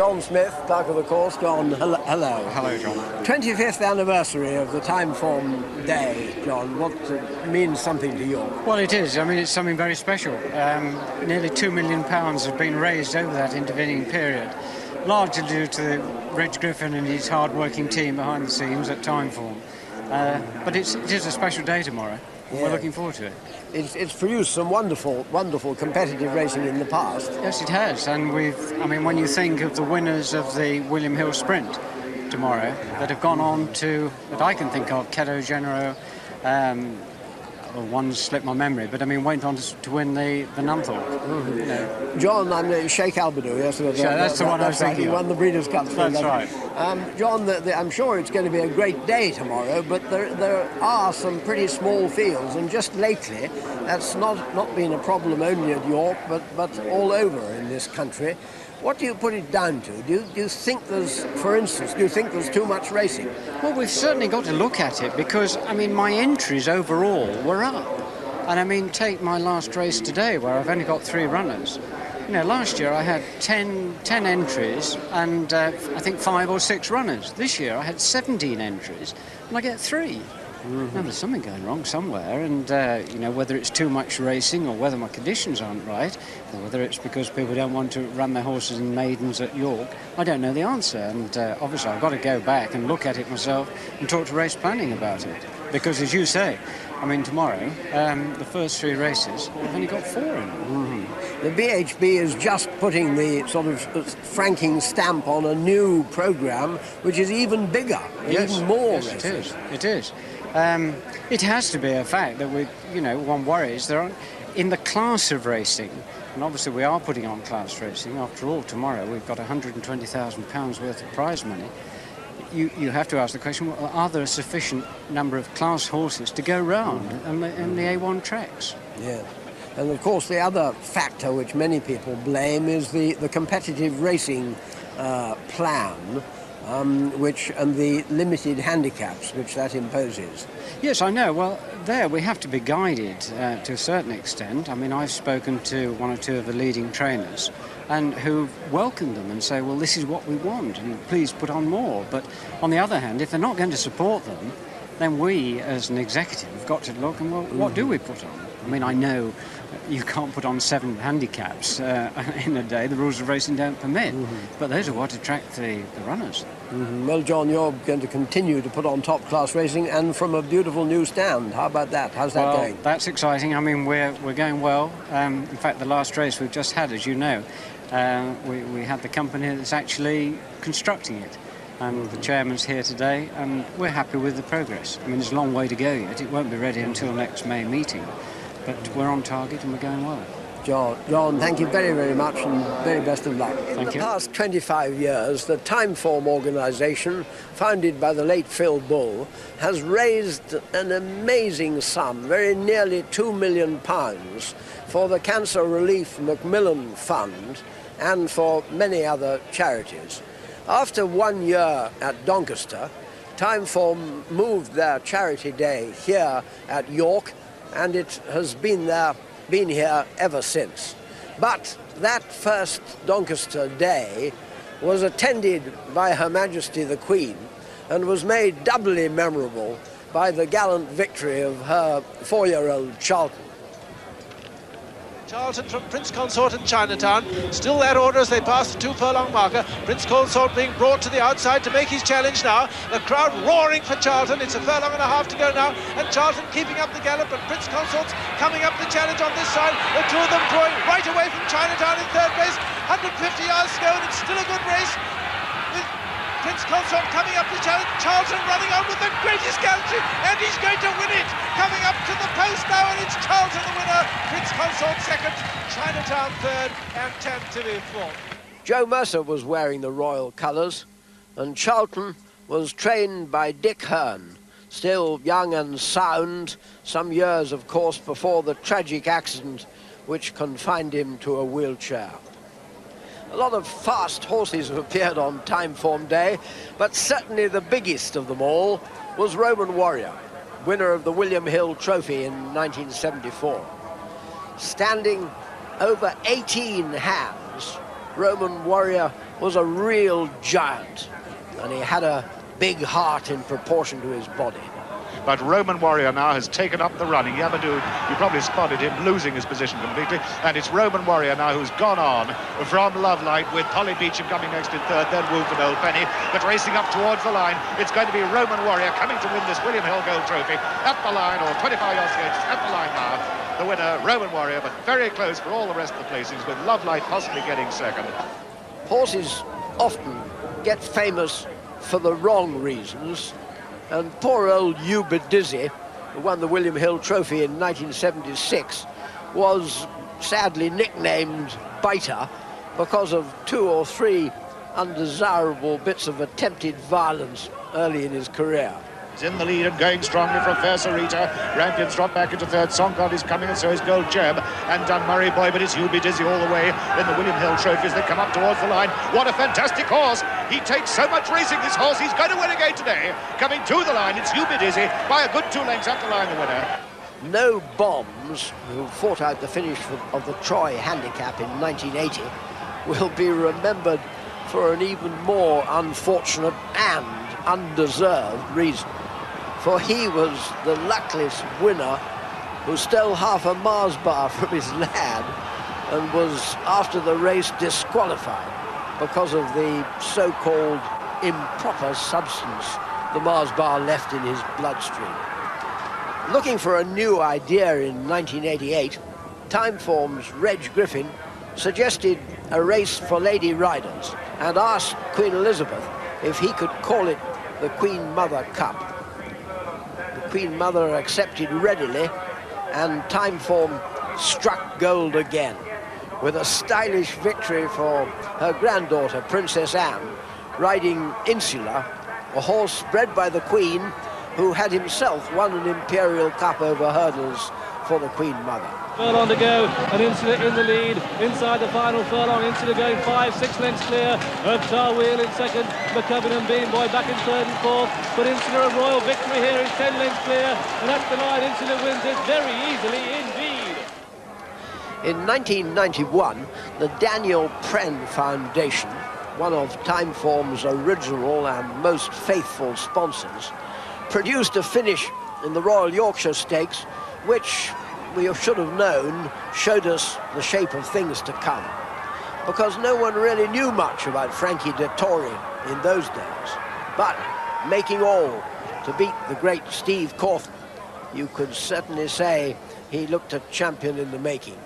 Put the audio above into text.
John Smith, Clerk of the course. John, hello. Hello, John. 25th anniversary of the Timeform Day, John. What means something to you? Well, it is. I mean, it's something very special. Nearly £2 million have been raised over that intervening period, largely due to Reg Griffin and his hard-working team behind the scenes at Timeform. But it is a special day tomorrow. Yeah. We're looking forward to it. It's produced some wonderful competitive racing in the past. Yes, it has. And when you think of the winners of the William Hill Sprint tomorrow that have gone on to, that I can think of, Keto Genero, well, one slipped my memory, but went on to win the Nunthorpe. Mm-hmm. You know. John, I'm Sheikh Albadou, yes? That's the one I was thinking. He won the Breeders' Cup. That's right. John, I'm sure it's going to be a great day tomorrow, but there are some pretty small fields, and just lately, that's not been a problem only at York, but all over in this country. What do you put it down to? Do you think there's, for instance, too much racing? Well, we've certainly got to look at it because, my entries overall were up. And take my last race today where I've only got 3 runners. Last year I had 10 entries and I think 5 or 6 runners. This year I had 17 entries and I get 3. Mm-hmm. Now, there's something going wrong somewhere, and whether it's too much racing or whether my conditions aren't right, or whether it's because people don't want to run their horses in maidens at York, I don't know the answer. And obviously I've got to go back and look at it myself and talk to race planning about it. Because as you say, tomorrow, the first 3 races, I've only got 4 in them. Mm-hmm. The BHB is just putting the sort of franking stamp on a new programme, which is even bigger, even more races. It is. It has to be a fact that one worries in the class of racing, and obviously we are putting on class racing. After all, tomorrow we've got £120,000 worth of prize money. You have to ask the question, well, are there a sufficient number of class horses to go round in the A1 tracks? Yeah. And of course the other factor which many people blame is the competitive racing plan, and the limited handicaps which that imposes. Yes, I know. Well, there we have to be guided to a certain extent. I've spoken to 1 or 2 of the leading trainers and who welcome them and say, well, this is what we want and please put on more. But on the other hand, if they're not going to support them, then we as an executive have got to look and, well, what do we put on? I know you can't put on 7 handicaps in a day. The rules of racing don't permit. But those are what attract the runners. Well, John, you're going to continue to put on top-class racing and from a beautiful new stand. How about that? How's that going? That's exciting. We're going well. In fact, the last race we've just had, as you know, we had the company that's actually constructing it. And the chairman's here today, and we're happy with the progress. There's a long way to go yet. It won't be ready until next May meeting. But we're on target and we're going well. John, thank you very, very much and very best of luck. Thank you. In the past 25 years, the Timeform organisation, founded by the late Phil Bull, has raised an amazing sum, very nearly £2 million, for the Cancer Relief Macmillan Fund and for many other charities. After 1 year at Doncaster, Timeform moved their charity day here at York, and it has been here ever since. But that first Doncaster day was attended by Her Majesty the Queen and was made doubly memorable by the gallant victory of her 4-year-old Charlton. Charlton from Prince Consort and Chinatown. Still that order as they pass the 2-furlong marker. Prince Consort being brought to the outside to make his challenge now. The crowd roaring for Charlton. It's a furlong and a half to go now. And Charlton keeping up the gallop. And Prince Consort's coming up the challenge on this side. The 2 of them drawing right away from Chinatown in 3rd place. 150 yards to go and it's still a good race. With Prince Consort coming up the challenge. Charlton running on with the greatest gallantry. And he's going to win it. Coming up to the post now, and it's Charlton the winner. Prince Consort 2nd, Chinatown 3rd, and Tantilly 4th. Joe Mercer was wearing the royal colours, and Charlton was trained by Dick Hearn, still young and sound, some years, of course, before the tragic accident which confined him to a wheelchair. A lot of fast horses have appeared on Timeform Day, but certainly the biggest of them all was Roman Warrior, winner of the William Hill Trophy in 1974. Standing over 18 hands, Roman Warrior was a real giant, and he had a big heart in proportion to his body. But Roman Warrior now has taken up the running. Yabadoo, you probably spotted him losing his position completely. And it's Roman Warrior now who's gone on from Lovelight, with Polly Beecham coming next in third, then Wolf and Old Penny. But racing up towards the line, it's going to be Roman Warrior coming to win this William Hill Gold Trophy at the line, or 25 yards skates at the line now. The winner, Roman Warrior, but very close for all the rest of the placings, with Lovelight possibly getting second. Horses often get famous for the wrong reasons, and poor old Ubedizzy, who won the William Hill Trophy in 1976, was sadly nicknamed Biter because of 2 or 3 undesirable bits of attempted violence early in his career. He's in the lead and going strongly from Fair Sarita. Rankins dropped back into third. Songcard is coming, and so is Gold Gem and Dunmurray Boy, but it's Ubedizzy all the way in the William Hill Trophy as they come up towards the line. What a fantastic horse! He takes so much racing, this horse. He's going to win again today. Coming to the line, it's Ubedizzy by a good 2 lengths up the line, the winner. No Bombs, who fought out the finish of the Troy Handicap in 1980, will be remembered for an even more unfortunate and undeserved reason. For he was the luckless winner who stole half a Mars bar from his lad and was, after the race, disqualified because of the so-called improper substance the Mars bar left in his bloodstream. Looking for a new idea in 1988, Timeform's Reg Griffin suggested a race for lady riders and asked Queen Elizabeth if he could call it the Queen Mother Cup. The Queen Mother accepted readily, and Timeform struck gold again, with a stylish victory for her granddaughter, Princess Anne, riding Insula, a horse bred by the Queen, who had himself won an Imperial Cup over hurdles for the Queen Mother. Furlong to go, and Insula in the lead, inside the final furlong. Insula going 5-6 lengths clear of Tarwheel in second, McCubbin and Beanboy back in third and fourth, but Insula a royal victory here is 10 lengths clear, and that's the line. Insula wins it very easily indeed. In 1991, the Daniel Pren Foundation, one of Timeform's original and most faithful sponsors, produced a finish in the Royal Yorkshire Stakes which we should have known showed us the shape of things to come, because no one really knew much about Frankie Dettori in those days. But making all to beat the great Steve Cawthon, you could certainly say he looked a champion in the making.